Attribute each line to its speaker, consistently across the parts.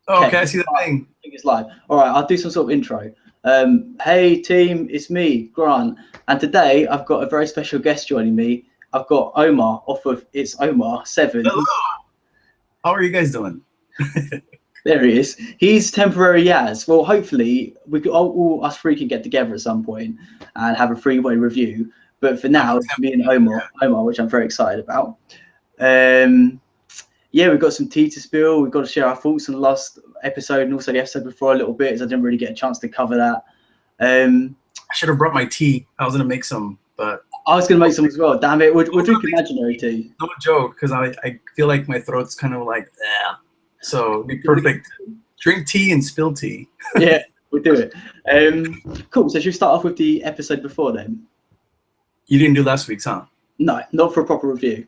Speaker 1: Oh,
Speaker 2: Okay,
Speaker 1: okay, I see the thing.
Speaker 2: I think it's live. All right, I'll do some sort of intro. Hey team, it's me, Grant, and today I've got a very special guest joining me. I've got Omar off of ItsOmar7.
Speaker 1: Hello. How are you guys doing?
Speaker 2: There he is. He's temporary Yaz. Well, hopefully we could all us three can get together at some point and have a three-way review. But for
Speaker 1: I'm
Speaker 2: now, it's me and
Speaker 1: temporary.
Speaker 2: Omar, which I'm very excited about. Um, yeah, we've got some tea to spill. We've got to share our thoughts on the last episode and also the episode before a little bit, as I didn't really get a chance to cover that.
Speaker 1: I should have brought my tea. I was gonna make some, but
Speaker 2: I was going to make some as well. Damn it, we'll drink imaginary tea.
Speaker 1: no joke, because I feel like my throat's kind of like, yeah. So it'd be perfect. Drink tea and spill tea.
Speaker 2: Yeah, we'll do it. Cool. So should we start off with the episode before then?
Speaker 1: You didn't do last week's, huh?
Speaker 2: No, not for a proper review.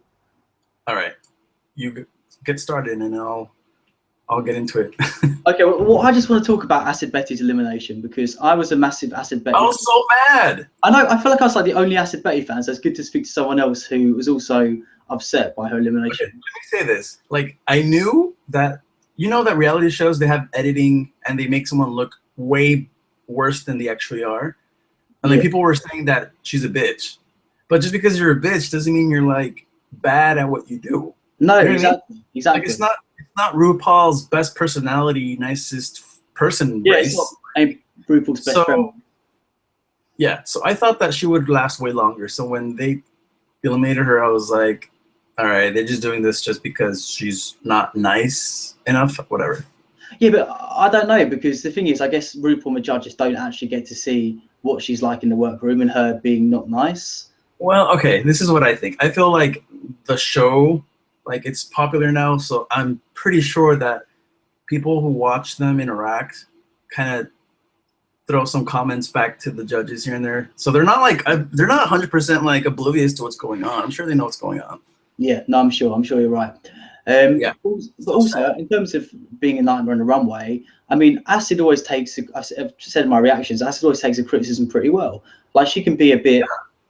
Speaker 1: All right, you get started, and I'll get into it.
Speaker 2: Okay, well, I just want to talk about Acid Betty's elimination because I was a massive Acid Betty.
Speaker 1: I was so mad.
Speaker 2: I know. I feel like I was like the only Acid Betty fan, so it's good to speak to someone else who was also upset by her elimination.
Speaker 1: Okay, let me say this: like, I knew that that reality shows, they have editing and they make someone look way worse than they actually are, and like people were saying that she's a bitch, but just because you're a bitch doesn't mean you're like bad at what you do.
Speaker 2: No,
Speaker 1: You know what I mean?
Speaker 2: exactly.
Speaker 1: Like, it's not RuPaul's best personality, nicest person race.
Speaker 2: It's not RuPaul's best friend.
Speaker 1: Yeah, so I thought that she would last way longer. So when they eliminated her, I was like, all right, they're just doing this just because she's not nice enough, whatever.
Speaker 2: Yeah, but I don't know, because the thing is, I guess RuPaul and the judges don't actually get to see what she's like in the workroom and her being not nice.
Speaker 1: Well, okay, this is what I think. I feel like the show, like, it's popular now, so I'm pretty sure that people who watch them interact kind of throw some comments back to the judges here and there. So they're not 100% like oblivious to what's going on. I'm sure they know what's going on.
Speaker 2: Yeah, no, I'm sure you're right.
Speaker 1: Yeah.
Speaker 2: But also, in terms of being a nightmare on the runway, I mean, Acid always takes, I've said in my reactions, Acid always takes a criticism pretty well. Like, she can be a bit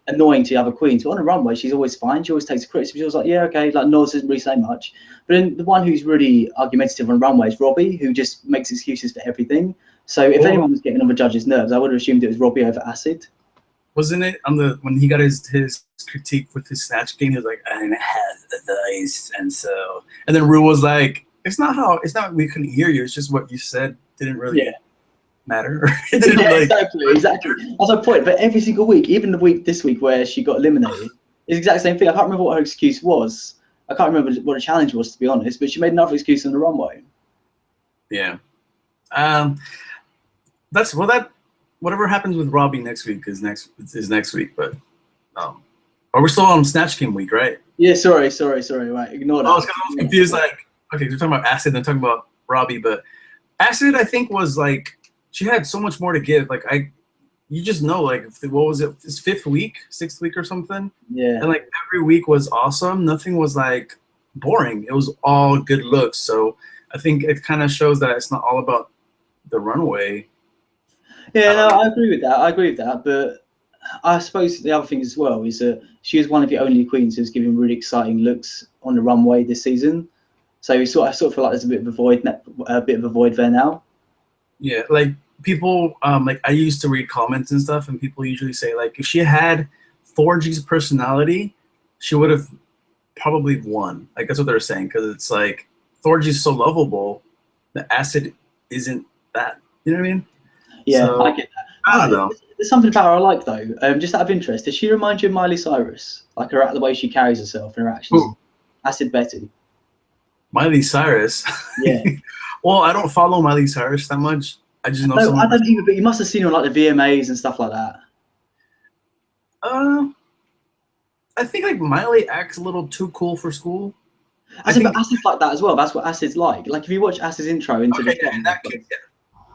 Speaker 2: annoying to the other queens, but on a runway, she's always fine. She always takes a criticism. She was like, yeah, okay, like, Noz doesn't really say much. But then the one who's really argumentative on runway is Robbie, who just makes excuses for everything. So if anyone was getting on the judges' nerves, I would have assumed it was Robbie over Acid.
Speaker 1: Wasn't it on when he got his critique with his snatch game? He was like, "I didn't have the voice," and then Rue was like, "It's not we couldn't hear you. It's just what you said didn't really matter."
Speaker 2: Exactly. That's my point. But every single week, even this week where she got eliminated, it's the exact same thing. I can't remember what her excuse was. I can't remember what the challenge was, to be honest. But she made another excuse on the runway.
Speaker 1: Yeah. Whatever happens with Robbie next week is next week, but we're still on Snatch Game week, right?
Speaker 2: Yeah, sorry, right, ignore that.
Speaker 1: I was confused, like, okay, we're talking about Acid, then talking about Robbie, but Acid, I think, was like, she had so much more to give. Like, you just know, like, what was it, this 6th week or something?
Speaker 2: Yeah.
Speaker 1: And like every week was awesome. Nothing was like boring. It was all good looks. So I think it kind of shows that it's not all about the runway.
Speaker 2: Yeah, no, I agree with that. But I suppose the other thing as well is that she was one of the only queens who's giving really exciting looks on the runway this season. So I sort of feel like there's a bit of a void there now.
Speaker 1: Yeah, like people, like I used to read comments and stuff, and people usually say, like, if she had Thorgy's personality, she would have probably won. Like, that's what they're saying, because it's like Thorgy's so lovable, the Acid isn't that. You know what I mean?
Speaker 2: Yeah, so, I get that.
Speaker 1: I don't know.
Speaker 2: There's something about her I like, though. Just out of interest, does she remind you of Miley Cyrus? Like the way she carries herself and her actions? Ooh. Acid Betty.
Speaker 1: Miley Cyrus?
Speaker 2: Yeah.
Speaker 1: Well, I don't follow Miley Cyrus that much. I just know
Speaker 2: I don't either, but you must have seen her on like the VMAs and stuff like that.
Speaker 1: I think like Miley acts a little too cool for school.
Speaker 2: But Acid's like that as well. That's what Acid's like. Like, if you watch Acid's intro into the song,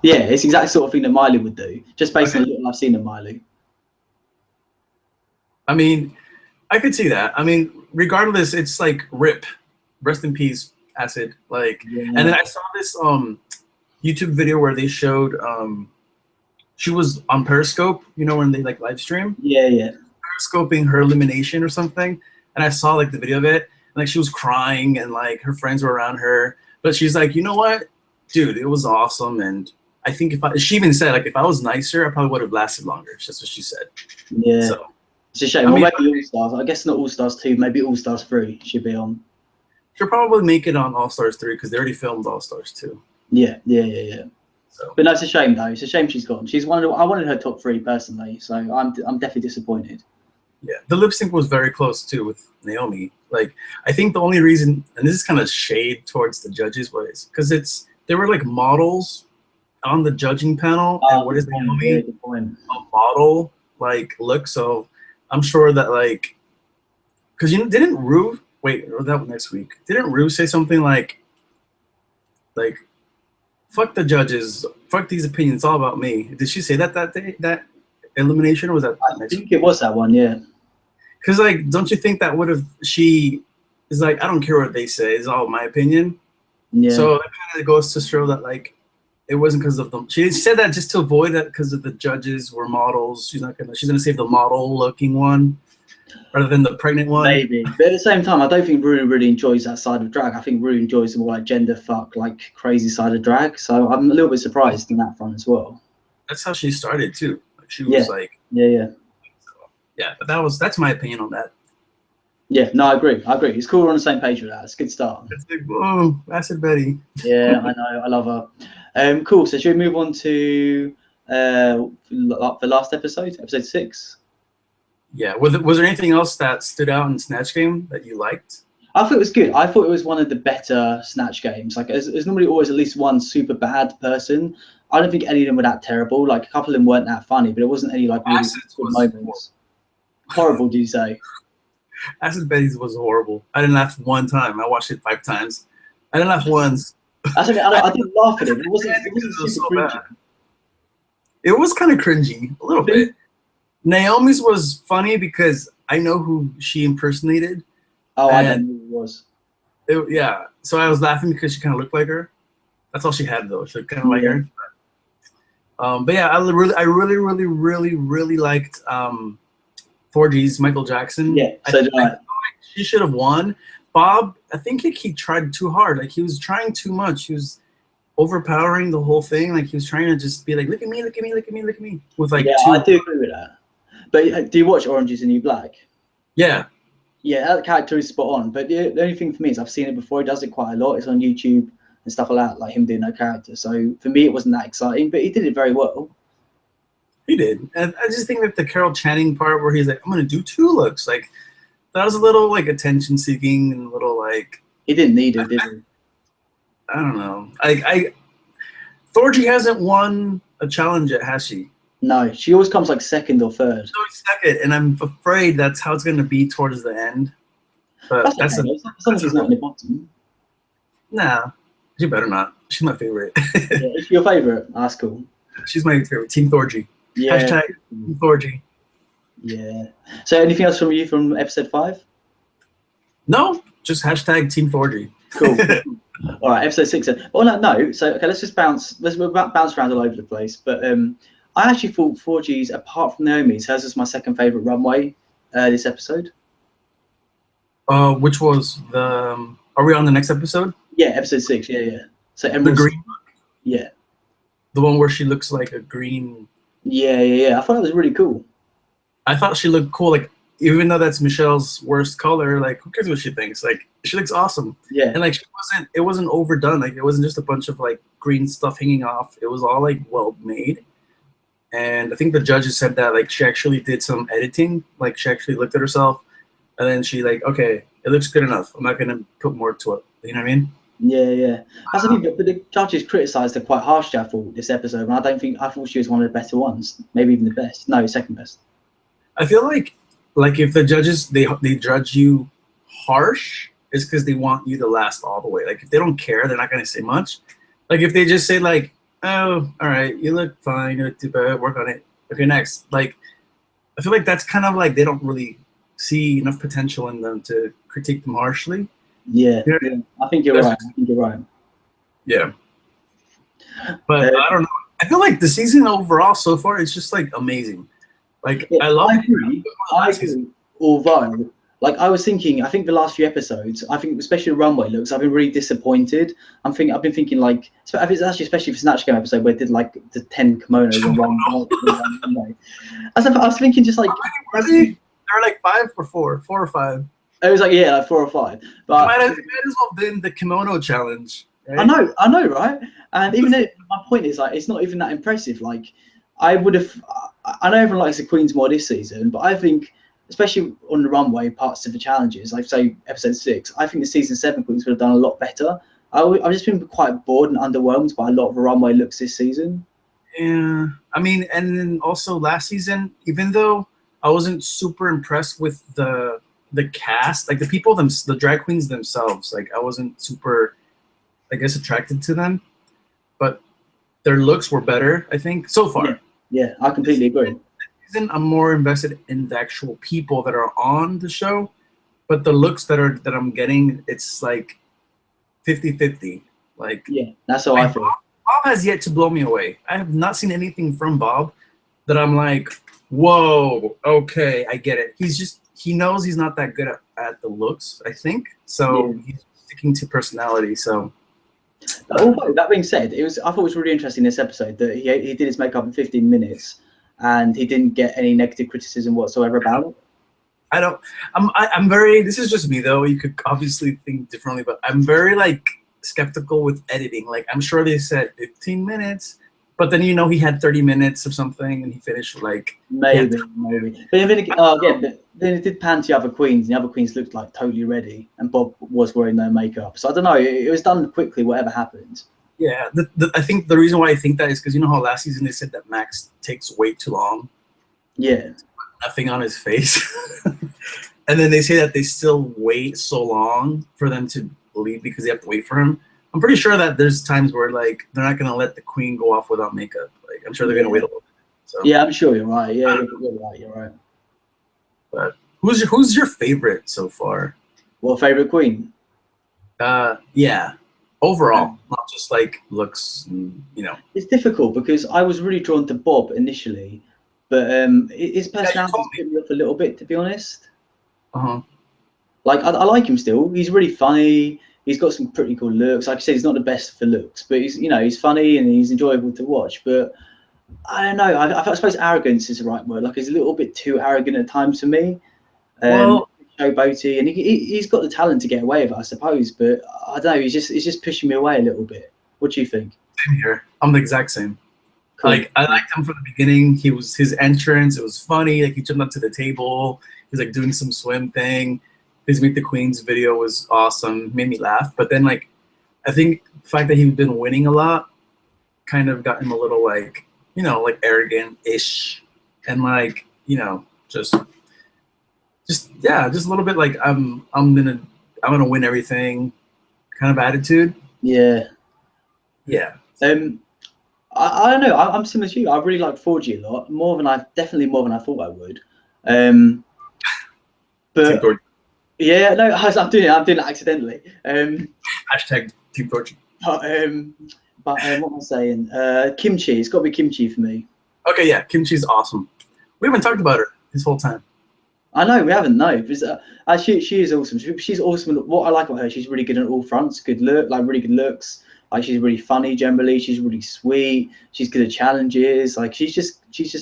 Speaker 2: yeah, it's the exact sort of thing that Miley would do, just based on the little I've seen of Miley.
Speaker 1: I mean, I could see that. I mean, regardless, it's like RIP, rest in peace, Acid. Like, and then I saw this YouTube video where they showed she was on Periscope, you know, when they like live stream.
Speaker 2: Yeah.
Speaker 1: Periscoping her elimination or something, and I saw like the video of it, and like she was crying, and like her friends were around her, but she's like, you know what? dude, it was awesome. And I think she even said, like, if I was nicer, I probably would have lasted longer. That's what she said.
Speaker 2: Yeah.
Speaker 1: So,
Speaker 2: it's a shame. Well, maybe All Stars. I guess not All Stars 2. Maybe All Stars 3 should be on.
Speaker 1: She'll probably make it on All Stars 3 because they already filmed All Stars 2.
Speaker 2: Yeah.
Speaker 1: So.
Speaker 2: But no, it's a shame though. It's a shame she's gone. She's I wanted her top 3 personally, so I'm definitely disappointed.
Speaker 1: Yeah, the lip sync was very close too with Naomi. Like, I think the only reason, and this is kind of shade towards the judges, was because they were like models on the judging panel. And what is Naomi?
Speaker 2: Yeah, good point.
Speaker 1: A model like look. So I'm sure that, like, because didn't Ru or that next week? Didn't Ru say something like fuck the judges, fuck these opinions, it's all about me? Did she say that day, that elimination, or was that
Speaker 2: I think it was that one, yeah.
Speaker 1: Because, like, don't you think that she is like, I don't care what they say, it's all my opinion?
Speaker 2: Yeah.
Speaker 1: So that kind of goes to show that, like, it wasn't because of them. She said that just to avoid that because of the judges were models. She's gonna save the model looking one rather than the pregnant one.
Speaker 2: Maybe, but at the same time, I don't think Ru really enjoys that side of drag. I think Ru enjoys the more like gender fuck, like crazy side of drag. So I'm a little bit surprised in that front as well.
Speaker 1: That's how she started too. Like, she was like,
Speaker 2: yeah.
Speaker 1: Yeah, but that's my opinion on that.
Speaker 2: Yeah, no, I agree. It's cool we're on the same page with that. It's a good start.
Speaker 1: It's like, whoa, Acid Betty.
Speaker 2: Yeah, I know. I love her. Cool. So should we move on to the last episode 6?
Speaker 1: Yeah. Was there anything else that stood out in Snatch Game that you liked?
Speaker 2: I thought it was good. I thought it was one of the better Snatch Games. Like, there's normally always at least one super bad person. I don't think any of them were that terrible. Like, a couple of them weren't that funny, but it wasn't any like really good moments. Horrible, do you say?
Speaker 1: Acid Betty's was horrible. I didn't laugh one time. I watched it 5 times. I didn't laugh once.
Speaker 2: I didn't laugh at it. It wasn't
Speaker 1: so bad. It was kind of cringy, a little bit. Naomi's was funny because I know who she impersonated.
Speaker 2: Oh, I don't know who it was.
Speaker 1: Yeah, so I was laughing because she kind of looked like her. That's all she had, though. She looked kind of like her. But yeah, I really liked 4G's Michael Jackson.
Speaker 2: Yeah, so did I.
Speaker 1: She should have won. Bob, I think he tried too hard. Like, he was trying too much. He was overpowering the whole thing. Like, he was trying to just be like, look at me, look at me, look at me, look at me. With like,
Speaker 2: I do agree with that. But do you watch Orange Is the New Black?
Speaker 1: Yeah.
Speaker 2: Yeah, that character is spot on. But the only thing for me is I've seen it before. He does it quite a lot. It's on YouTube and stuff like that, like him doing that character. So for me, it wasn't that exciting, but he did it very well.
Speaker 1: He did. And I just think that the Carol Channing part where he's like, I'm going to do 2 looks, like, that was a little, like, attention-seeking and a little, like...
Speaker 2: He didn't need it, did he?
Speaker 1: I don't know. Thorgy hasn't won a challenge yet, has she?
Speaker 2: No, she always comes, like, second or third.
Speaker 1: She's always second, and I'm afraid that's how it's going to be towards the end. But
Speaker 2: that's okay. As long as she's not in the bottom.
Speaker 1: Nah, she better not. She's my favorite.
Speaker 2: Yeah, it's your favorite? That's cool.
Speaker 1: She's my favorite. Team Thorgy.
Speaker 2: Yeah.
Speaker 1: Hashtag Team Thorgy.
Speaker 2: Yeah. So anything else from you from episode 5?
Speaker 1: No, just hashtag Team Thorgy.
Speaker 2: Cool. All right, episode 6 then. On that note, so okay, let's bounce around all over the place. But I actually thought 4G's, apart from Naomi's, hers was my second favorite runway this episode.
Speaker 1: Which was the? Are we on the next episode?
Speaker 2: Yeah, episode 6. Yeah. So
Speaker 1: the green.
Speaker 2: Yeah.
Speaker 1: The one where she looks like a green.
Speaker 2: Yeah. I thought that was really cool.
Speaker 1: I thought she looked cool. Like, even though that's Michelle's worst color, like, who cares what she thinks? Like, she looks awesome.
Speaker 2: Yeah.
Speaker 1: And like, it wasn't overdone. Like, it wasn't just a bunch of like green stuff hanging off. It was all like well made. And I think the judges said that like she actually did some editing. Like, she actually looked at herself, and then she like, okay, it looks good enough. I'm not gonna put more to it. You know what I mean?
Speaker 2: Yeah. That's the thing, but the judges criticised her quite harshly, I thought, this episode. And I thought she was one of the better ones, maybe even the best. No, second best.
Speaker 1: I feel like if the judges they judge you harsh, it's because they want you to last all the way. Like, if they don't care, they're not gonna say much. Like, if they just say like, oh, all right, you look fine, you look too bad, work on it. Okay, next. Like, I feel like that's kind of like they don't really see enough potential in them to critique them harshly.
Speaker 2: Yeah. I think you're right. Yeah.
Speaker 1: But I don't know. I feel like the season overall so far is just like amazing. Like, I love.
Speaker 2: I agree. Although Like I was thinking, I think the last few episodes, I think especially the runway looks, I've been really disappointed. I've been thinking like, it's actually especially for Snatch Game episode where they did like the 10 kimonos in one runway. I was thinking just like,
Speaker 1: Really? There were like 4 or 5.
Speaker 2: it was like, yeah, like 4 or 5. But
Speaker 1: It might as well been the kimono challenge. Right?
Speaker 2: I know, right? And even though my point is like, it's not even that impressive. Like, I would have. I know everyone likes the Queens more this season, but I think, especially on the runway parts of the challenges, like say episode 6, I think the season 7 Queens would have done a lot better. I've just been quite bored and underwhelmed by a lot of the runway looks this season.
Speaker 1: Yeah, I mean, and then also last season, even though I wasn't super impressed with the cast, like the people the drag queens themselves, like I wasn't super, I guess, attracted to them, but their looks were better, I think, so far.
Speaker 2: Yeah, I completely agree.
Speaker 1: Season, I'm more invested in the actual people that are on the show, but the looks that I'm getting, it's like 50-50. Like,
Speaker 2: yeah, that's how I feel.
Speaker 1: Bob has yet to blow me away. I have not seen anything from Bob that I'm like, whoa, okay, I get it. He knows he's not that good at the looks, I think. So he's sticking to personality. So
Speaker 2: although that being said, I thought it was really interesting this episode that he did his makeup in 15 minutes and he didn't get any negative criticism whatsoever about it.
Speaker 1: I'm very, this is just me though, you could obviously think differently, but I'm very like skeptical with editing. Like I'm sure they said 15 minutes, but then he had 30 minutes or something and he finished like
Speaker 2: maybe. But then it did pan to the other queens, and the other queens looked like totally ready, and Bob was wearing no makeup. So I don't know, it was done quickly, whatever happened.
Speaker 1: Yeah, I think the reason why I think that is because you know how last season they said that Max takes way too long.
Speaker 2: Yeah.
Speaker 1: Nothing on his face. And then they say that they still wait so long for them to leave because they have to wait for him. I'm pretty sure that there's times where like they're not gonna let the queen go off without makeup. Like I'm sure they're gonna wait a little bit. So.
Speaker 2: Yeah, I'm sure you're right. Yeah, you're right.
Speaker 1: But who's your favorite so far?
Speaker 2: What favorite queen?
Speaker 1: Yeah. Overall, not just like looks,
Speaker 2: It's difficult because I was really drawn to Bob initially, but his personality put me off a little bit, to be honest. Like I like him still. He's really funny. He's got some pretty cool looks. Like I said, he's not the best for looks, but he's funny and he's enjoyable to watch. But I don't know. I suppose arrogance is the right word. Like he's a little bit too arrogant at times for me. Showboaty, and he's got the talent to get away with it, I suppose. But I don't know. He's just pushing me away a little bit. What do you think?
Speaker 1: Same here. I'm the exact same.
Speaker 2: Cool.
Speaker 1: Like I liked him from the beginning. His entrance. It was funny. Like he jumped up to the table. He was like doing some swim thing. His Meet the Queens video was awesome. Made me laugh. But then like, I think the fact that he's been winning a lot kind of got him a little like, like arrogant-ish, and like, just a little bit like I'm gonna win everything kind of attitude.
Speaker 2: Yeah.
Speaker 1: Yeah.
Speaker 2: I don't know. I'm similar to you. I really like 4G a lot, definitely more than I thought I would. But yeah, no, I'm doing it accidentally.
Speaker 1: Hashtag Team 4G.
Speaker 2: But what am I saying? Kimchi. It's got to be kimchi for me.
Speaker 1: Okay, yeah, kimchi's awesome. We haven't talked about her this whole time.
Speaker 2: I know we haven't. No, because she is awesome. She's awesome. What I like about her, she's really good on all fronts. Really good looks. Like she's really funny generally. She's really sweet. She's good at challenges. Like she's just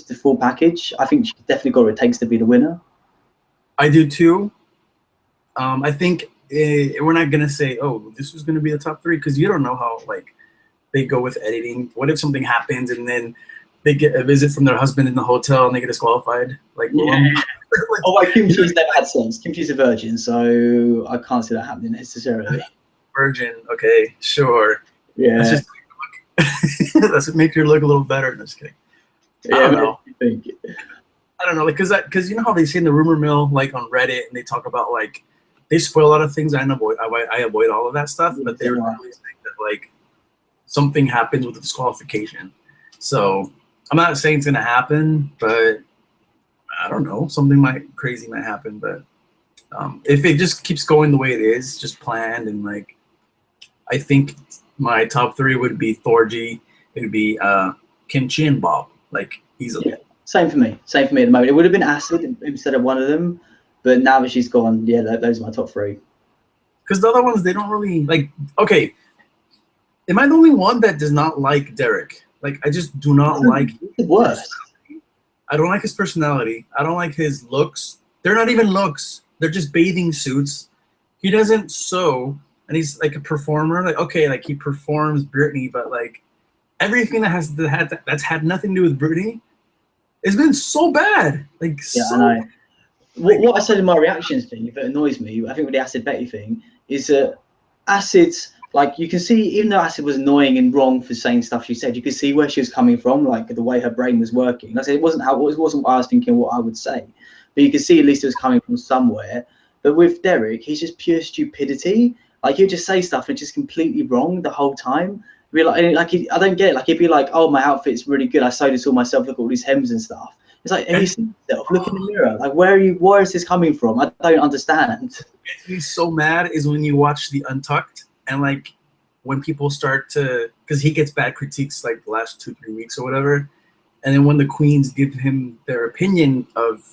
Speaker 2: the full package. I think she's definitely got what it takes to be the winner.
Speaker 1: I do too. I think we're not gonna say, oh, this was gonna be the top 3 because you don't know how like they go with editing. What if something happens and then they get a visit from their husband in the hotel and they get disqualified? Like,
Speaker 2: Kimchi's never had sex. Kimchi's a virgin, so I can't see that happening necessarily.
Speaker 1: Virgin, okay, sure.
Speaker 2: Yeah.
Speaker 1: Let's make her look a little better. I'm just kidding.
Speaker 2: Yeah,
Speaker 1: I don't know.
Speaker 2: I
Speaker 1: don't know, like, because you know how they say in the rumor mill, like on Reddit, and they talk about like they spoil a lot of things. I avoid all of that stuff, but they were really saying that like something happens with the disqualification. So I'm not saying it's gonna happen, but I don't know. Something crazy might happen. But if it just keeps going the way it is, just planned, and like I think my top 3 would be Thorgy, it would be Kimchi and Bob, like easily.
Speaker 2: Yeah. Same for me at the moment. It would have been Acid instead of one of them, But now that she's gone, yeah, those are my top 3.
Speaker 1: Because the other ones, they don't really like. Okay, am I the only one that does not like Derek? Like, I just do not like.
Speaker 2: The worst.
Speaker 1: I don't like his personality. I don't like his looks. They're not even looks. They're just bathing suits. He doesn't sew, and he's like a performer. Like, okay, like he performs Britney, but like everything that's had nothing to do with Britney, it's been so bad. Like,
Speaker 2: yeah,
Speaker 1: so,
Speaker 2: I know. What I said in my reactions thing that annoys me, I think with the Acid Betty thing, is that Acid's, like, you can see, even though Acid was annoying and wrong for saying stuff she said, you could see where she was coming from, like the way her brain was working. Like I said, it wasn't what I was thinking, what I would say, but you could see at least it was coming from somewhere. But with Derek, he's just pure stupidity. Like, he'll just say stuff and it's just completely wrong the whole time. I don't get it. Like, he'd be like, "Oh, my outfit's really good. I sewed this all myself. Look at all these hems and stuff." It's like, have you seen yourself? Look in the mirror. Like, where is this coming from? I don't understand.
Speaker 1: What gets me so mad is when you watch the Untucked, and like when people start to, because he gets bad critiques like the last 2-3 weeks or whatever, and then when the queens give him their opinion of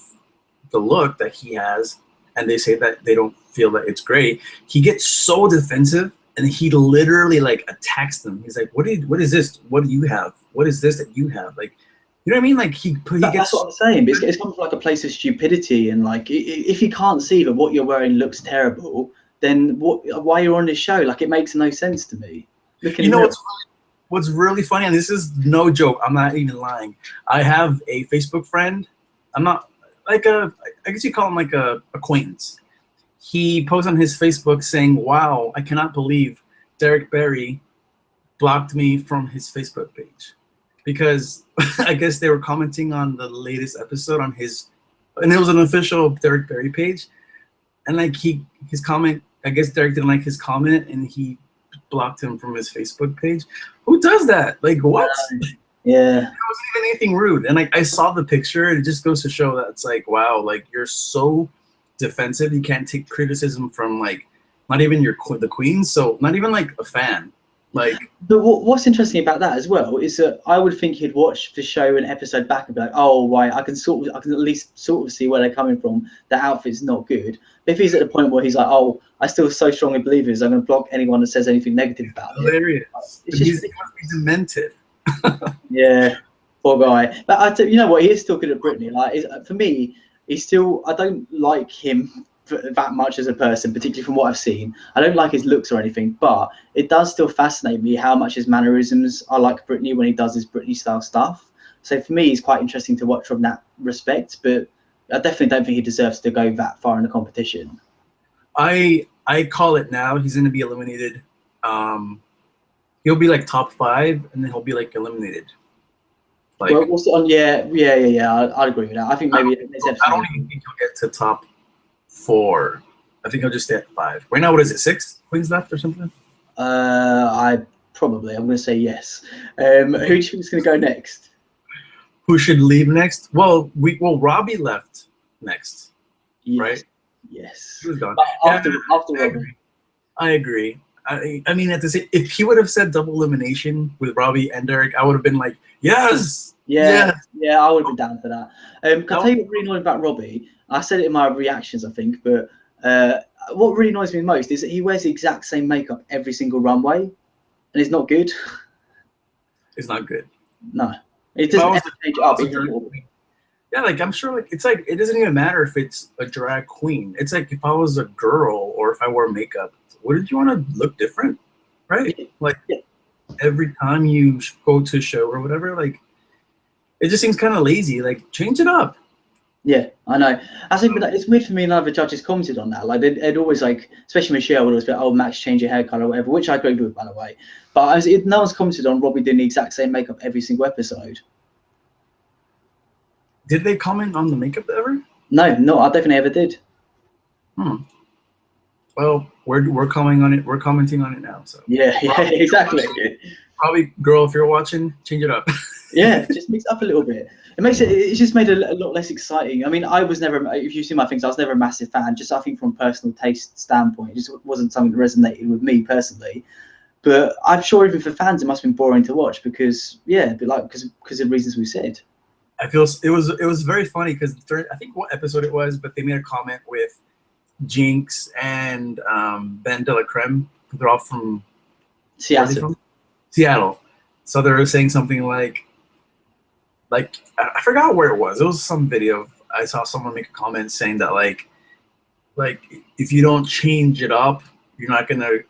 Speaker 1: the look that he has, and they say that they don't feel that it's great, he gets so defensive, and he literally like attacks them. He's like, what is this? What do you have? What is this that you have? Like, you know what I mean? Like, he gets.
Speaker 2: That's what I'm saying. But it's coming from like a place of stupidity, and like, if you can't see that what you're wearing looks terrible, then why you're on this show? Like, it makes no sense to me.
Speaker 1: You know what's really funny, and this is no joke, I'm not even lying. I have a Facebook friend. I'm not like I guess you call him like a acquaintance. He posts on his Facebook saying, "Wow, I cannot believe Derek Barry blocked me from his Facebook page," because I guess they were commenting on the latest episode on his, and it was an official Derek Barry page, and like his comment, I guess Derek didn't like his comment, and he blocked him from his Facebook page. Who does that? Like, what?
Speaker 2: Yeah.
Speaker 1: It wasn't even anything rude. And like, I saw the picture, and it just goes to show that it's like, wow, like, you're so defensive. You can't take criticism from like not even the queen, so not even like a fan. Like,
Speaker 2: but what's interesting about that as well is that I would think he'd watch the show an episode back and be like, "Oh, right, I can at least sort of see where they're coming from. The outfit's not good." But if he's at the point where he's like, "Oh, I still so strongly believe this, I'm going to block anyone that says anything negative about it."
Speaker 1: Hilarious. He's demented.
Speaker 2: Yeah, poor guy. But you know what? He is still good at Britney. Like, for me, he's still. I don't like him that much as a person, particularly from what I've seen. I don't like his looks or anything, but it does still fascinate me how much his mannerisms are like Britney when he does his Britney style stuff. So for me, he's quite interesting to watch from that respect, but I definitely don't think he deserves to go that far in the competition.
Speaker 1: I call it now. He's going to be eliminated. He'll be like top 5, and then he'll be like eliminated. Like,
Speaker 2: well, what's on? Yeah. I'd agree with that. I think maybe
Speaker 1: I don't even think he'll get to top 4. I think he'll just stay at 5. Right now, what is it? 6 queens left or something?
Speaker 2: I'm going to say yes. Who do you think is going to go next?
Speaker 1: Who should leave next? Well, Robbie left next,
Speaker 2: yes.
Speaker 1: right?
Speaker 2: Yes.
Speaker 1: He was gone.
Speaker 2: After Robbie.
Speaker 1: I agree. I mean, if he would have said double elimination with Robbie and Derek, I would have been like, yes.
Speaker 2: Yeah, I would have been down for that. Can I tell you what really annoyed about Robbie? I said it in my reactions, I think, but what really annoys me most is that he wears the exact same makeup every single runway, and it's not good.
Speaker 1: It's not good.
Speaker 2: No, it doesn't change up even a little bit.
Speaker 1: Yeah, like, I'm sure, like, it's like, it doesn't even matter if it's a drag queen. It's like, if I was a girl or if I wore makeup, wouldn't you want to look different, right?
Speaker 2: Yeah.
Speaker 1: Like, every time you go to a show or whatever, like, it just seems kind of lazy. Like, change it up.
Speaker 2: Yeah, I know. I think it's weird for me. None of the judges commented on that. Like, they'd always, like, especially Michelle would always be like, "Oh, Max, change your hair color," or whatever, which I agreed with, by the way. But no one's commented on Robbie doing the exact same makeup every single episode.
Speaker 1: Did they comment on the makeup ever?
Speaker 2: No, I definitely ever did.
Speaker 1: Well, we're commenting on it. We're commenting on it now. So
Speaker 2: yeah, exactly.
Speaker 1: Probably, girl, if you're watching, change it up.
Speaker 2: Yeah, just mix it up a little bit. It's just made it a lot less exciting. I mean, I was never, if you see my things, I was never a massive fan. Just I think from a personal taste standpoint, it just wasn't something that resonated with me personally. But I'm sure even for fans, it must have been boring to watch because of reasons we said.
Speaker 1: I feel it was very funny because I think what episode it was, but they made a comment with Jinx and Ben de la Creme. They're all from
Speaker 2: Seattle.
Speaker 1: Seattle. So they were saying something like I forgot where it was. It was some video. I saw someone make a comment saying that like if you don't change it up, you're not gonna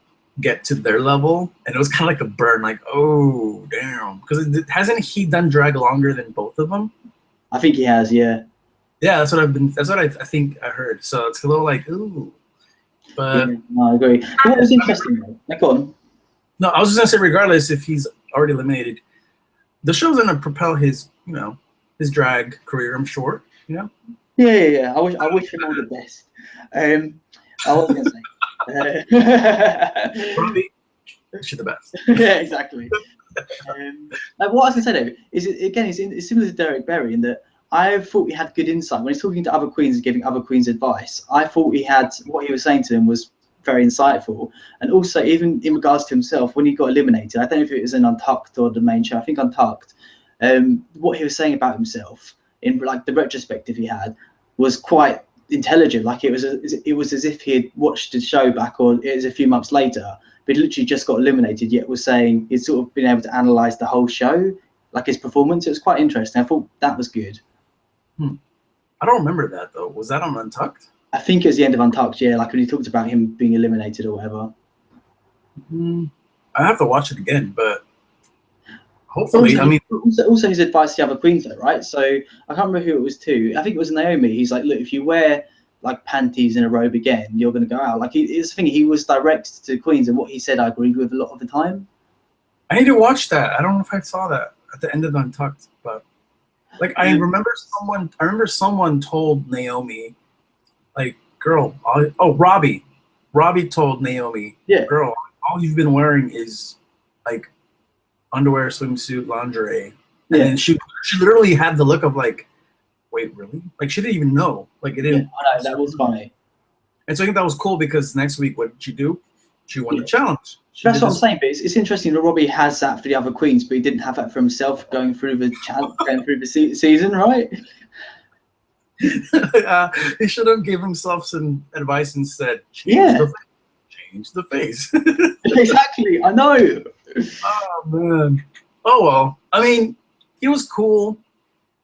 Speaker 1: get to their level. And it was kind of like a burn, like, oh damn, because hasn't he done drag longer than both of them?
Speaker 2: I think he has, yeah.
Speaker 1: Yeah, that's what I think I heard. So it's a little like, ooh. But
Speaker 2: yeah, no, I agree. But what was interesting though? Go on.
Speaker 1: No, I was just gonna say, regardless if he's already eliminated, the show's gonna propel his, his drag career, I'm sure.
Speaker 2: Yeah. I wish him all the best. I wasn't gonna say.
Speaker 1: Robbie, wish you the best.
Speaker 2: Yeah, exactly. Like what I was gonna say though is it's similar to Derek Berry in that I thought he had good insight when he's talking to other queens and giving other queens advice. I thought what he was saying to them was very insightful, and also even in regards to himself when he got eliminated. I don't know if it was in Untucked or the main show. I think Untucked. What he was saying about himself in like the retrospective he had was quite intelligent. Like it was as if he had watched the show back, or it was a few months later. But he literally just got eliminated, yet was saying he'd sort of been able to analyze the whole show, like his performance. It was quite interesting. I thought that was good.
Speaker 1: I don't remember that though. Was that on Untucked?
Speaker 2: I think it was the end of Untucked, yeah, like when he talked about him being eliminated or whatever.
Speaker 1: I have to watch it again, but hopefully,
Speaker 2: also his advice to the other queens though, right? So I can't remember who it was to. I think it was Naomi. He's like, look, if you wear like panties in a robe again, you're going to go out. Like it's the thing. He was direct to queens, and what he said I agreed with a lot of the time.
Speaker 1: I need to watch that. I don't know if I saw that at the end of the Untucked, but like I remember someone told Naomi, like, girl, Robbie told Naomi,
Speaker 2: yeah,
Speaker 1: girl, all you've been wearing is like underwear, swimsuit, lingerie. And then she literally had the look of like, wait, really? Like she didn't even know. Like it didn't.
Speaker 2: Yeah, I know, that was funny.
Speaker 1: And so I think that was cool because next week, what did she do? She won the challenge.
Speaker 2: That's what I'm saying. But it's interesting that Robbie has that for the other queens, but he didn't have that for himself going through the season, right?
Speaker 1: He should have given himself some advice and said, change the face.
Speaker 2: Exactly. I know.
Speaker 1: Oh man. Oh well. I mean, he was cool,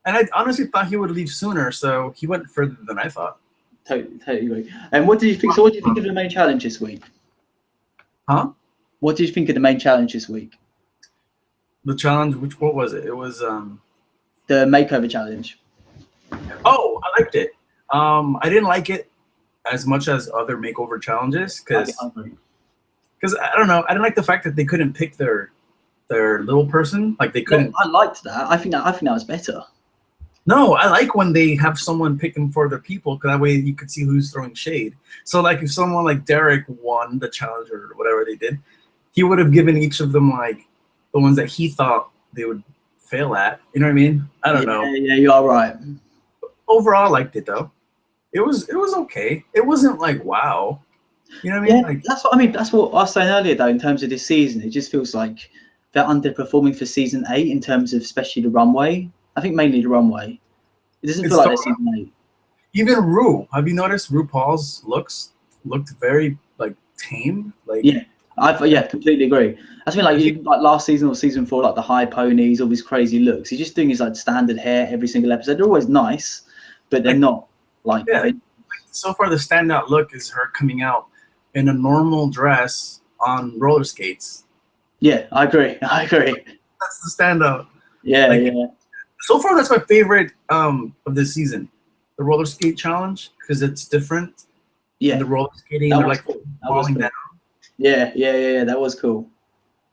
Speaker 1: and I honestly thought he would leave sooner. So he went further than I thought.
Speaker 2: Totally agree. And what do you think? So, what do you think of the main challenge this week?
Speaker 1: Huh?
Speaker 2: What did you think of the main challenge this week?
Speaker 1: The challenge, what was it? It was
Speaker 2: the makeover challenge.
Speaker 1: Oh, I liked it. I didn't like it as much as other makeover challenges because I don't know. I didn't like the fact that they couldn't pick their little person. Like they couldn't.
Speaker 2: I liked that. I think that was better.
Speaker 1: No, I like when they have someone pick them for their people, because that way you could see who's throwing shade. So like if someone like Derek won the challenge or whatever they did, he would have given each of them like the ones that he thought they would fail at. You know what I mean? I don't know.
Speaker 2: Yeah, you are right.
Speaker 1: Overall, I liked it though. It was okay. It wasn't like wow. You know what I mean?
Speaker 2: Yeah,
Speaker 1: like,
Speaker 2: that's what I mean. That's what I was saying earlier though. In terms of this season, it just feels like they're underperforming for season 8 in terms of especially the runway. I think mainly the runway. It doesn't feel like they're season 8.
Speaker 1: Even have you noticed RuPaul's looked very like tame? Like
Speaker 2: I completely agree. I mean, like last season or season 4, like the high ponies, all these crazy looks. He's just doing his like standard hair every single episode. They're always nice, but they're not like.
Speaker 1: Yeah, so far the standout look is her coming out in a normal dress on roller skates.
Speaker 2: Yeah, I agree.
Speaker 1: That's the standout.
Speaker 2: Yeah,
Speaker 1: So far, that's my favorite of this season, the roller skate challenge, because it's different.
Speaker 2: Yeah,
Speaker 1: the roller skating, they're like falling down.
Speaker 2: Yeah, that was cool.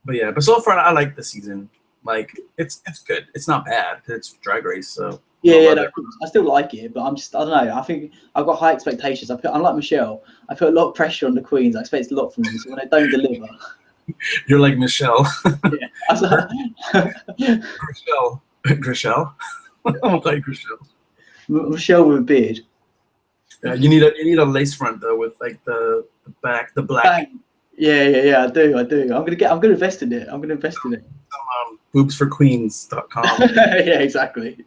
Speaker 1: But so far, I like the season. Like it's good. It's not bad. It's Drag Race, so
Speaker 2: I still like it, but I don't know. I think I've got high expectations. I'm like Michelle. I put a lot of pressure on the queens. I expect a lot from them. So when they don't deliver,
Speaker 1: you're like Michelle.
Speaker 2: Yeah,
Speaker 1: Grishelle. I don't like Grishelle.
Speaker 2: Michelle with a beard.
Speaker 1: Yeah, you need a lace front though with like the black.
Speaker 2: Bang. Yeah, I do. I'm gonna invest in it. Boobsforqueens.com.
Speaker 1: Yeah,
Speaker 2: exactly.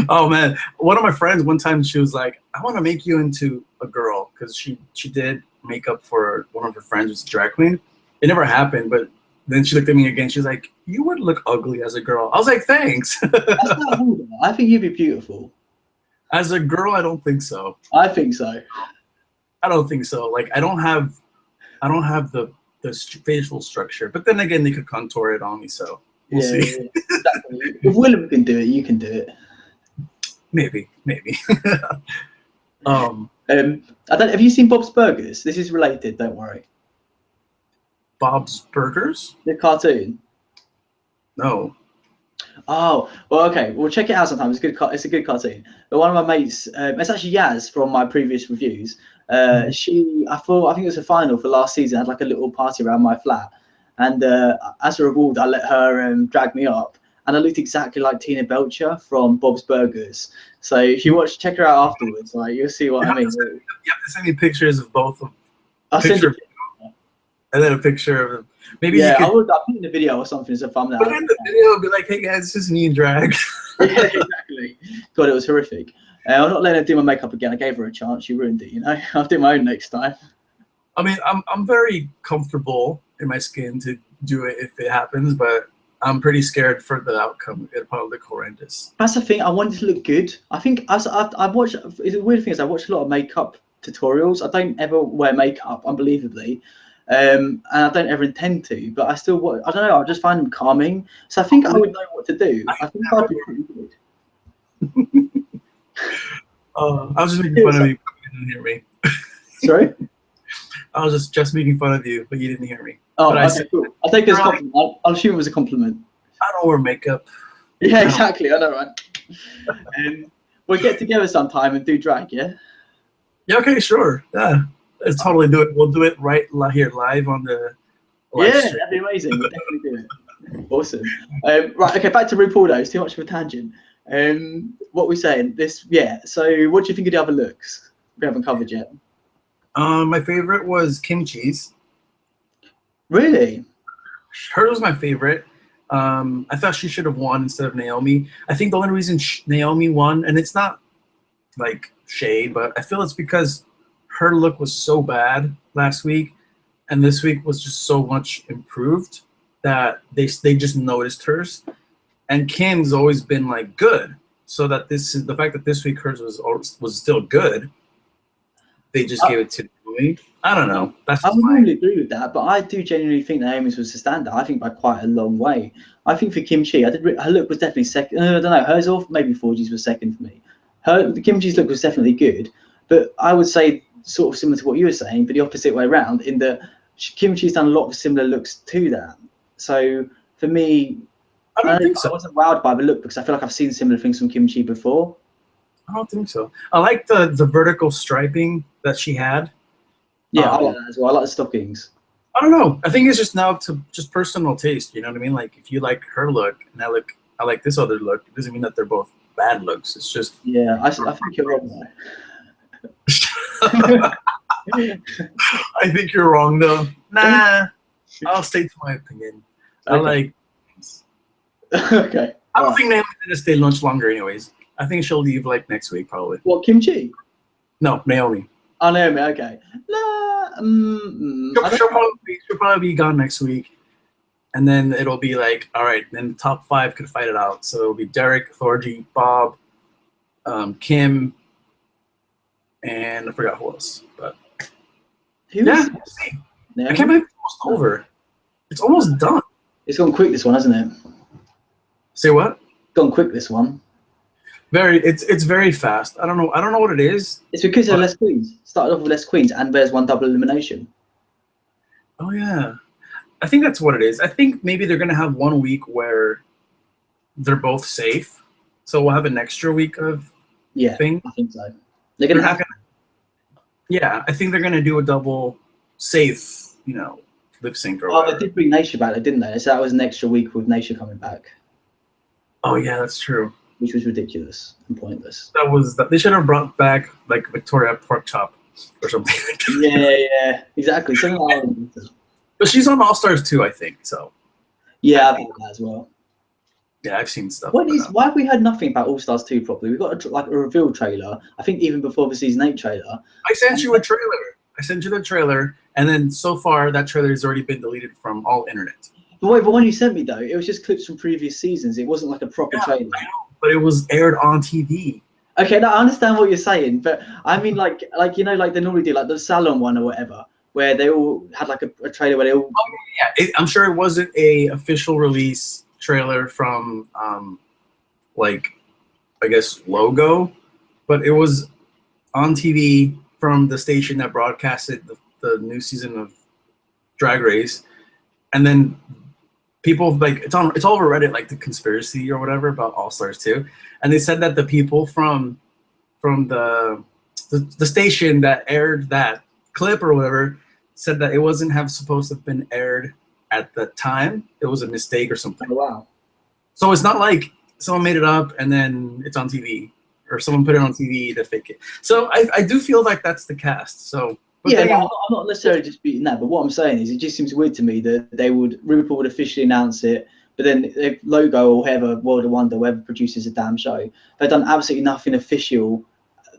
Speaker 1: Oh man, one of my friends one time she was like, "I want to make you into a girl," because she did makeup for one of her friends who's a drag queen. It never happened, but then she looked at me again. She's like, "You would look ugly as a girl." I was like, "Thanks."
Speaker 2: That's not horrible. I think you'd be beautiful.
Speaker 1: As a girl, I don't think so.
Speaker 2: I think so.
Speaker 1: I don't think so. Like I don't have the facial structure. But then again, they could contour it on me, so we'll see.
Speaker 2: Yeah, exactly. If Willem can do it, you can do it.
Speaker 1: Maybe.
Speaker 2: I don't. Have you seen Bob's Burgers? This is related. Don't worry.
Speaker 1: Bob's Burgers?
Speaker 2: The cartoon.
Speaker 1: No.
Speaker 2: Oh, well, okay. We'll check it out sometime. It's a good. It's a good cartoon. But one of my mates, it's actually Yaz from my previous reviews. I think it was the final for last season. Had like a little party around my flat, and as a reward, I let her drag me up, and I looked exactly like Tina Belcher from Bob's Burgers. So if you check her out afterwards, like you'll see what I mean.
Speaker 1: You have to send me pictures of both of them.
Speaker 2: I'll send you.
Speaker 1: And then a picture of them. Maybe
Speaker 2: Yeah,
Speaker 1: you could
Speaker 2: I'll put in the video or something as a thumbnail.
Speaker 1: put in the video, be like, "Hey guys, this is me in drag."
Speaker 2: Yeah, exactly. God, it was horrific. I'm not letting her do my makeup again. I gave her a chance. She ruined it, you know. I'll do my own next time.
Speaker 1: I mean, I'm very comfortable in my skin to do it if it happens, but I'm pretty scared for the outcome. It'll probably look horrendous.
Speaker 2: That's the thing. I want it to look good. I think I've watched. The weird thing is I watch a lot of makeup tutorials. I don't ever wear makeup, unbelievably. And I don't ever intend to, but I still watch. I don't know. I just find them calming. So I think I would know what to do. I think I'd be pretty good.
Speaker 1: I was just making fun of you, but you didn't hear me.
Speaker 2: Sorry?
Speaker 1: I was just making fun of you, but you didn't hear me.
Speaker 2: Oh,
Speaker 1: but
Speaker 2: okay, cool. I'll take it as a compliment. I'll assume it was a compliment.
Speaker 1: I don't wear makeup.
Speaker 2: Yeah, exactly. I know, right? We'll get together sometime and do drag, yeah?
Speaker 1: Yeah, okay, sure. Yeah, let's totally do it. We'll do it right here, live on the live
Speaker 2: Yeah,
Speaker 1: stream.
Speaker 2: that'd be amazing. We'll definitely do it. Awesome. Right, okay, back to RuPaul though. It's too much of a tangent. What we're saying, so what do you think of the other looks we haven't covered yet?
Speaker 1: My favorite was Kimchi's.
Speaker 2: Really?
Speaker 1: Hers was my favorite. I thought she should have won instead of Naomi. I think the only reason Naomi won, and it's not like shade, but I feel it's because her look was so bad last week, and this week was just so much improved that they just noticed hers. And Kim's always been like good, so that the fact that this week hers was still good. They just gave it to Naomi. I don't know.
Speaker 2: I would normally agree with that, but I do genuinely think Naomi's was the standout. I think by quite a long way. I think for Kimchi, her look was definitely second. I don't know. Hers or maybe Forgy's was second for me. Kimchi's look was definitely good, but I would say sort of similar to what you were saying, but the opposite way around. In that Kimchi's done a lot of similar looks to that. So for me, I wasn't wowed by the look because I feel like I've seen similar things from Kimchi before.
Speaker 1: I don't think so. I like the vertical striping that she had.
Speaker 2: Yeah, I like that as well. I like the stockings.
Speaker 1: I don't know. I think it's just now to just personal taste. You know what I mean? Like if you like her look and I like this other look, it doesn't mean that they're both bad looks. It's just
Speaker 2: I think you're wrong
Speaker 1: there. I think you're wrong though. Nah, I'll stay to my opinion.
Speaker 2: Okay.
Speaker 1: I like.
Speaker 2: Okay.
Speaker 1: I don't think Naomi's gonna stay much longer, anyways. I think she'll leave like next week, probably.
Speaker 2: What, Kimchi?
Speaker 1: No, Naomi.
Speaker 2: Oh, Naomi. Okay.
Speaker 1: She'll probably be gone next week, and then it'll be like, all right, then the top 5 could fight it out. So it'll be Derek, Thorgy, Bob, Kim, and I forgot who else. But yeah, we'll see. I can't believe it's almost over. It's almost done.
Speaker 2: It's gone quick, this one, hasn't it?
Speaker 1: Say what?
Speaker 2: Gone quick, this one.
Speaker 1: It's very fast. I don't know what it is.
Speaker 2: It's because there are less queens. Started off with less queens, and there's one double elimination.
Speaker 1: Oh yeah, I think that's what it is. I think maybe they're gonna have 1 week where they're both safe, so we'll have an extra week of thing.
Speaker 2: I think so. They're gonna have.
Speaker 1: Yeah, I think they're gonna do a double safe, lip sync or whatever.
Speaker 2: They did bring Naisha back, didn't they? So that was an extra week with Naisha coming back.
Speaker 1: Oh yeah, that's true.
Speaker 2: Which was ridiculous and pointless.
Speaker 1: They should have brought back like Victoria Porkchop or something like
Speaker 2: that. Yeah, exactly. Something like that.
Speaker 1: But she's on All Stars too, I think. So.
Speaker 2: Yeah, I think that as well.
Speaker 1: Yeah, I've seen stuff.
Speaker 2: Why have we heard nothing about All Stars 2 properly? We got a reveal trailer. I think even before the season 8 trailer.
Speaker 1: I sent you a trailer. I sent you the trailer, and then so far that trailer has already been deleted from all internet.
Speaker 2: But wait, the one you sent me though, it was just clips from previous seasons. It wasn't like a proper trailer.
Speaker 1: I know, but it was aired on TV.
Speaker 2: Okay, now I understand what you're saying, but I mean like you know, like they normally do, like the salon one or whatever, where they all had like a trailer where they all.
Speaker 1: Oh, yeah, I'm sure it wasn't a official release trailer from like I guess Logo, but it was on TV from the station that broadcasted the new season of Drag Race, and then people like it's all over Reddit, like the conspiracy or whatever about All Stars 2, and they said that the people from the station that aired that clip or whatever said that it wasn't supposed to have been aired at the time. It was a mistake or something.
Speaker 2: Oh, wow.
Speaker 1: So it's not like someone made it up and then it's on TV, or someone put it on TV to fake it. So I do feel like that's the cast. So
Speaker 2: yeah, no, I'm not necessarily disputing that, but what I'm saying is it just seems weird to me that RuPaul would officially announce it, but then if Logo or whoever, World of Wonder, whoever produces a damn show, they've done absolutely nothing official,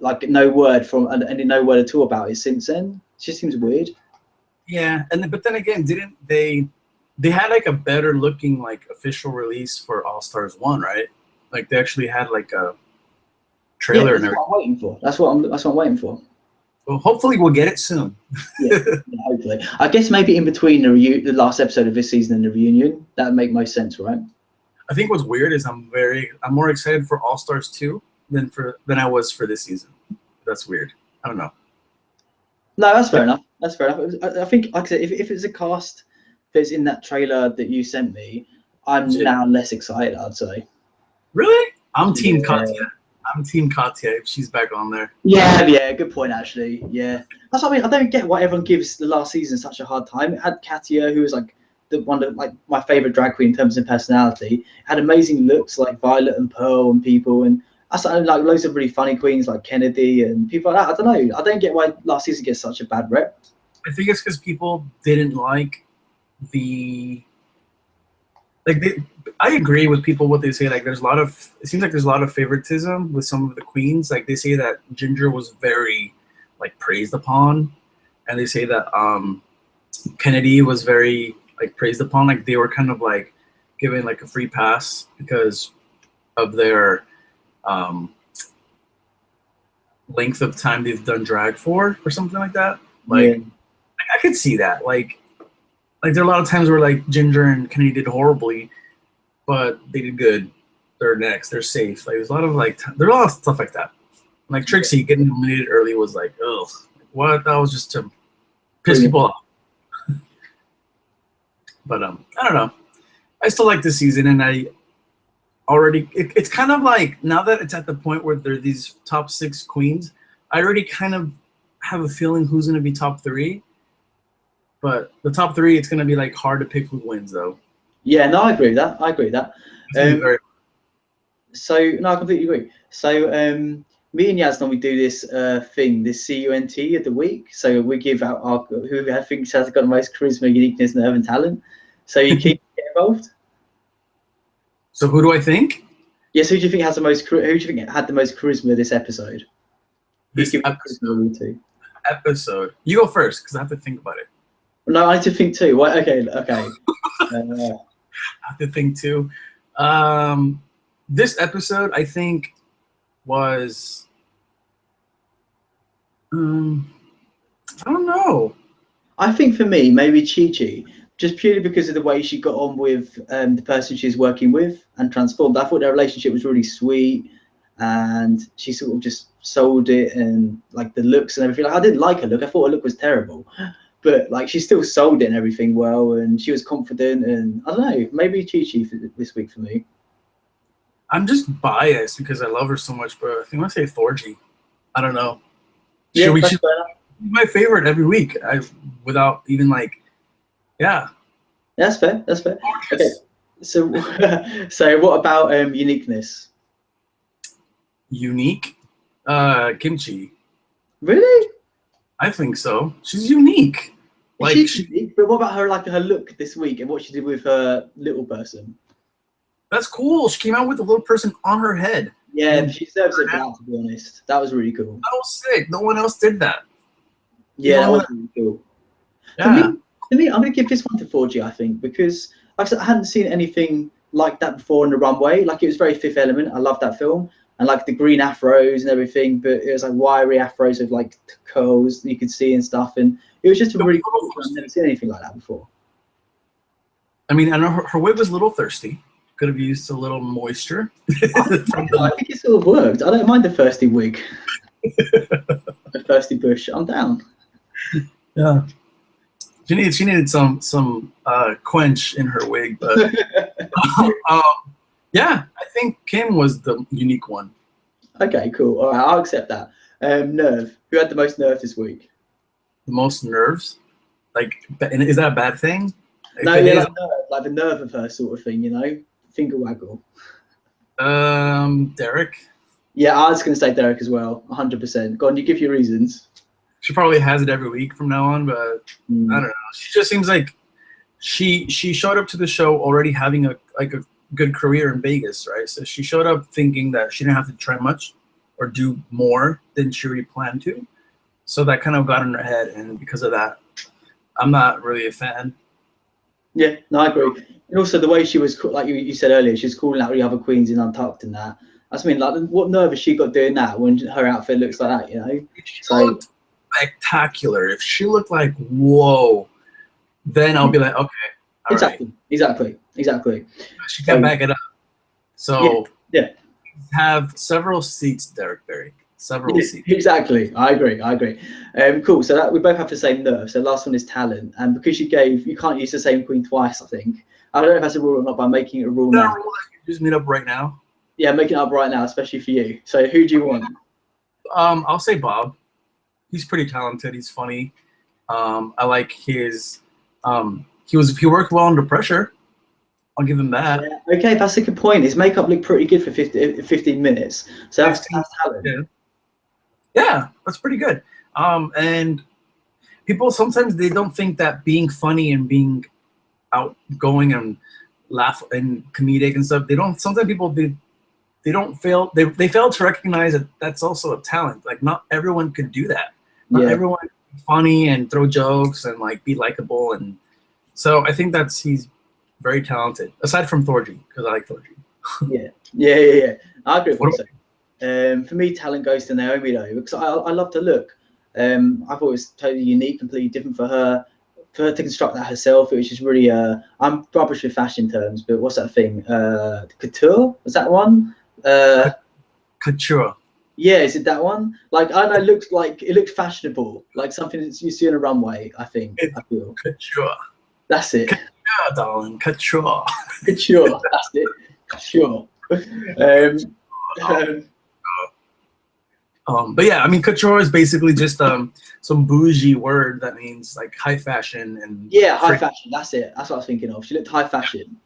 Speaker 2: like no word and no word at all about it since then. It just seems weird.
Speaker 1: Yeah, but then again, didn't they had like a better looking like official release for All Stars 1, right? Like they actually had like a trailer.
Speaker 2: Yeah, that's what I'm waiting for. That's what I'm waiting for.
Speaker 1: Well, hopefully we'll get it soon.
Speaker 2: Yeah, hopefully. I guess maybe in between the last episode of this season and the reunion, that would make most sense, right?
Speaker 1: I think what's weird is I'm more excited for All Stars 2 than I was for this season. That's weird. I don't know.
Speaker 2: No, that's fair enough. That's fair enough. I think, like I said, if it's a cast that's in that trailer that you sent me, I'm now less excited, I'd say.
Speaker 1: Really? I'm Team Katya. I'm Team Katya if she's back on there.
Speaker 2: Yeah, good point, actually. Yeah. That's what I mean. I don't get why everyone gives the last season such a hard time. It had Katya, who was like one of like my favorite drag queen in terms of personality. It had amazing looks like Violet and Pearl and people, and I started like loads of really funny queens like Kennedy and people like that. I don't know. I don't get why last season gets such a bad rep.
Speaker 1: I think it's because people didn't like I agree with people what they say. Like, it seems like there's a lot of favoritism with some of the queens. Like, they say that Ginger was very like praised upon, and they say that Kennedy was very like praised upon. Like, they were kind of like given like a free pass because of their length of time they've done drag for, or something like that. Like, I could see that. Like there are a lot of times where like Ginger and Kennedy did horribly, but they did good. They're next. They're safe. Like there's a lot of stuff like that. Like Trixie getting eliminated early was like, ugh, what? That was just to piss people off. But I don't know. I still like this season, and it's kind of like, now that it's at the point where there are these top 6 queens, I already kind of have a feeling who's going to be top 3. But the top 3, it's going to be like hard to pick who wins, though.
Speaker 2: Yeah, no, I agree with that. So, no, I completely agree. So, me and Yaz normally do this thing, this CUNT of the week. So we give out who I think has got the most charisma, uniqueness, nerve, and talent. So you keep getting involved.
Speaker 1: So who do I think?
Speaker 2: Yes, who do you think had the most charisma this episode?
Speaker 1: This episode. You go first, because I have to think about it.
Speaker 2: No, I have to think too. What? Okay.
Speaker 1: I have to think too. This episode, I think, was I don't know.
Speaker 2: I think for me, maybe Chi-Chi, just purely because of the way she got on with the person she's working with and transformed. I thought their relationship was really sweet, and she sort of just sold it, and like the looks and everything. Like, I didn't like her look. I thought her look was terrible. But like she still sold it and everything well, and she was confident, and I don't know, maybe Chi-Chi this week for me.
Speaker 1: I'm just biased because I love her so much, but I think I say Thorgy. I don't know.
Speaker 2: Yeah,
Speaker 1: she's my favorite every week. Without even like, yeah.
Speaker 2: That's fair. Okay. So, so what about uniqueness?
Speaker 1: Unique, Kimchi.
Speaker 2: Really?
Speaker 1: I think so. She's unique.
Speaker 2: Like she's unique, but what about her? Like her look this week and what she did with her little person.
Speaker 1: That's cool. She came out with a little person on her head.
Speaker 2: Yeah, she deserves it for that, to be honest. That was really cool.
Speaker 1: That was sick. No one else did that.
Speaker 2: Yeah, that was really cool.
Speaker 1: Yeah.
Speaker 2: For me, I'm going to give this one to 4G, I think, because like I said, I hadn't seen anything like that before in the runway. Like, it was very Fifth Element. I love that film. And like the green afros and everything, but it was like wiry afros with like curls you could see and stuff. And it was just a really cool film. I've never seen anything like that before.
Speaker 1: I mean, I know her wig was a little thirsty. Could have used a little moisture.
Speaker 2: I think it sort of worked. I don't mind the thirsty wig. The thirsty bush. I'm down.
Speaker 1: Yeah. She needed some quench in her wig, but yeah, I think Kim was the unique one.
Speaker 2: Okay, cool. All right, I'll accept that. Nerve. Who had the most nerve this week?
Speaker 1: The most nerves? Like, is that a bad thing?
Speaker 2: No, yeah, like, nerve, like the nerve of her sort of thing, you know? Finger waggle.
Speaker 1: Derek.
Speaker 2: Yeah, I was going to say Derek as well, 100%. Go on, you give your reasons.
Speaker 1: She probably has it every week from now on, but I don't know. She just seems like she showed up to the show already having a good career in Vegas, right? So she showed up thinking that she didn't have to try much or do more than she already planned to. So that kind of got in her head, and because of that, I'm not really a fan.
Speaker 2: Yeah, no, I agree. And also the way she was, like you said earlier, she was calling out the other queens in Untucked and that. That's, I mean, like, what nerve has she got doing that when her outfit looks like that, you know?
Speaker 1: She looked spectacular. If she looked like, whoa, then I'll be like, okay.
Speaker 2: Exactly.
Speaker 1: She can back it up. So
Speaker 2: yeah.
Speaker 1: Have several seats, Derek Barry. Several seats.
Speaker 2: Exactly. I agree. Cool. So that we both have the same nerve. So last one is talent, and because you can't use the same queen twice. I think. I don't know if that's a rule or not, but I'm making it a rule now.
Speaker 1: Just meet up right now.
Speaker 2: Yeah, making it up right now, especially for you. So who do you want?
Speaker 1: I'll say Bob. He's pretty talented. He's funny. I like his. He worked well under pressure. I'll give him that.
Speaker 2: Yeah, okay, that's a good point. His makeup looked pretty good for 15 minutes. So that's talent.
Speaker 1: Yeah, that's pretty good. And people sometimes they don't think that being funny and being outgoing and laugh and comedic and stuff. Sometimes people they fail to recognize that that's also a talent. Like, not everyone could do that. Not everyone can be funny and throw jokes and like be likable, and so I think he's very talented. Aside from Thorgy, because I like Thorgy.
Speaker 2: Yeah. I agree with you. For me, talent goes to Naomi though, because I love the look. I thought it was totally unique, completely different for her. For her to construct that herself, it was just really. I'm rubbish with fashion terms, but what's that thing? Couture? Was that one?
Speaker 1: Couture.
Speaker 2: Yeah, is it that one? Like, I know it looks fashionable, like something that you see on a runway. I feel
Speaker 1: couture.
Speaker 2: That's it.
Speaker 1: Couture, darling. Couture.
Speaker 2: Couture. That's it. Couture.
Speaker 1: But yeah, I mean, couture is basically just some bougie word that means like high fashion and
Speaker 2: high fashion. That's it. That's what I was thinking of. She looked high fashion.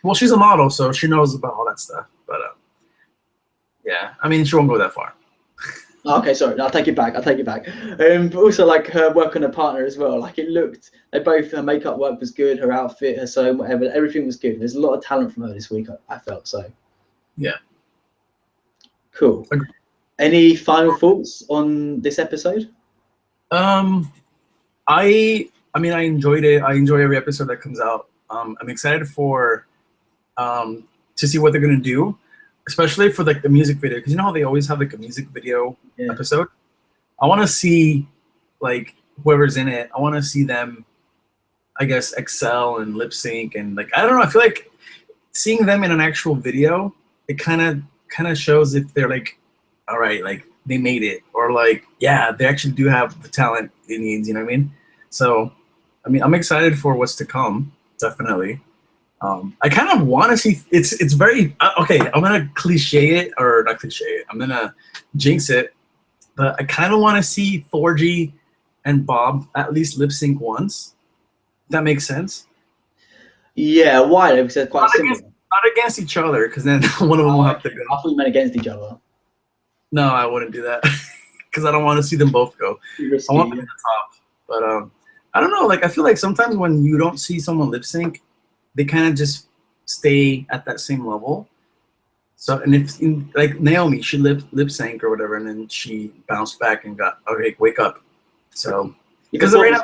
Speaker 1: Well, she's a model, so she knows about all that stuff. But yeah, I mean, she won't go that far.
Speaker 2: Okay, sorry. No, I'll take it back. But also, like, her work on her partner as well. Like, her makeup work was good. Her outfit, her sewing, whatever, everything was good. There's a lot of talent from her this week. I felt so. Yeah. Cool. Okay. Any final thoughts on this episode?
Speaker 1: I mean, I enjoyed it. I enjoy every episode that comes out. I'm excited to see what they're gonna do, especially for like the music video, because you know how they always have like a music video episode. I want to see like whoever's in it. I want to see them, I guess, excel and lip sync, and like, I don't know. I feel like seeing them in an actual video, it kind of shows if they're like, all right, like they made it, or like, yeah, they actually do have the talent it needs. You know what I mean? So, I mean, I'm excited for what's to come. Definitely. I kind of want to see. It's very okay. I'm gonna cliche it, or not cliche it. I'm gonna jinx it, but I kind of want to see Thorgy and Bob at least lip sync once. That makes sense.
Speaker 2: Yeah, why? Because they're quite similar.
Speaker 1: Not against each other, because then one of them will have to go.
Speaker 2: I thought you meant against each other.
Speaker 1: No, I wouldn't do that, because I don't want to see them both go. I want them at the top, but I don't know. Like, I feel like sometimes when you don't see someone lip sync, they kind of just stay at that same level. So, and if like Naomi, she lip sync or whatever, and then she bounced back and got, okay, wake up. So
Speaker 2: because right now,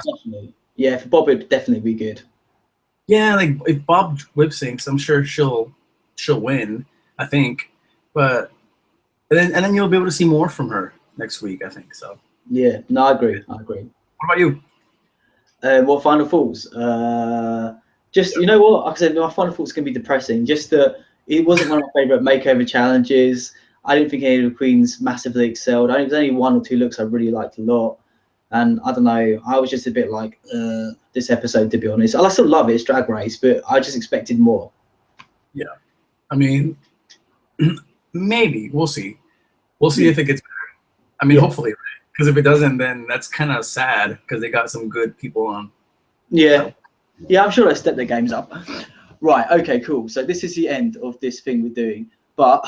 Speaker 2: yeah, for Bob it'd definitely be good.
Speaker 1: Yeah, like if Bob lip syncs, I'm sure she'll win. I think, but and then you'll be able to see more from her next week. I think so.
Speaker 2: Yeah, no, I agree. I agree.
Speaker 1: What about you?
Speaker 2: What final thoughts? Just you know what, like I said, my final thoughts can be depressing. Just that it wasn't one of my favorite makeover challenges. I didn't think any of the queens massively excelled. I think there's only 1 or 2 looks I really liked a lot. And I don't know, I was just a bit like this episode, to be honest. I still love it, it's Drag Race, but I just expected more.
Speaker 1: Yeah, I mean, maybe we'll see. We'll see if it gets better. I mean, hopefully, because if it doesn't, then that's kind of sad because they got some good people on.
Speaker 2: Yeah, so. Yeah, I'm sure they step their games up. Right, okay, cool. So this is the end of this thing we're doing. But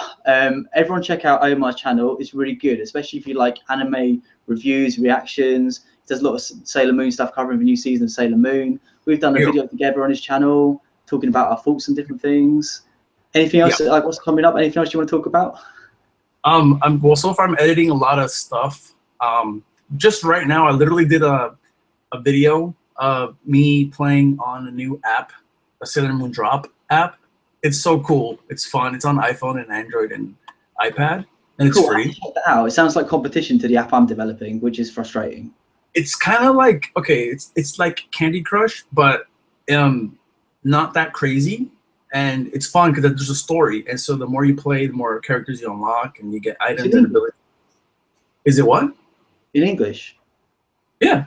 Speaker 2: everyone check out Omar's channel. It's really good, especially if you like anime reviews, reactions. There's a lot of Sailor Moon stuff covering the new season of Sailor Moon. We've done a video together on his channel talking about our thoughts and different things. Anything else, like what's coming up? Anything else you want to talk about?
Speaker 1: Well, so far I'm editing a lot of stuff. Just right now, I literally did a video of me playing on a new app, a Sailor Moon Drop app. It's so cool. It's fun. It's on iPhone and Android and iPad, and it's free.
Speaker 2: Check that out. It sounds like competition to the app I'm developing, which is frustrating.
Speaker 1: It's kind of like, okay, it's like Candy Crush, but not that crazy, and it's fun because there's a story, and so the more you play, the more characters you unlock, and you get items and abilities. Is it what?
Speaker 2: In English?
Speaker 1: Yeah.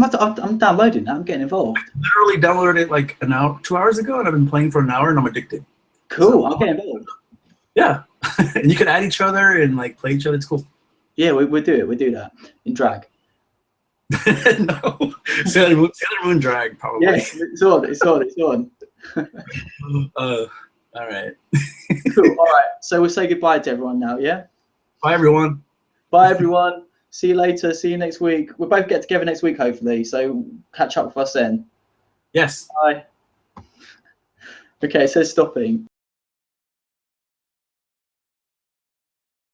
Speaker 2: I'm downloading that. I'm getting involved.
Speaker 1: I literally downloaded it like 2 hours ago, and I've been playing for an hour, and I'm addicted.
Speaker 2: Cool. I'm getting involved.
Speaker 1: Yeah, and you can add each other and like play each other. It's cool.
Speaker 2: Yeah, we do it. We do that in drag.
Speaker 1: No, Sailor Moon drag probably.
Speaker 2: Yes, it's on. It's on. It's on.
Speaker 1: All right.
Speaker 2: Cool. All right. So we'll say goodbye to everyone now. Yeah.
Speaker 1: Bye, everyone.
Speaker 2: Bye, everyone. See you later. See you next week. We'll both get together next week, hopefully. So catch up with us then.
Speaker 1: Yes.
Speaker 2: Bye. Okay, it says stopping.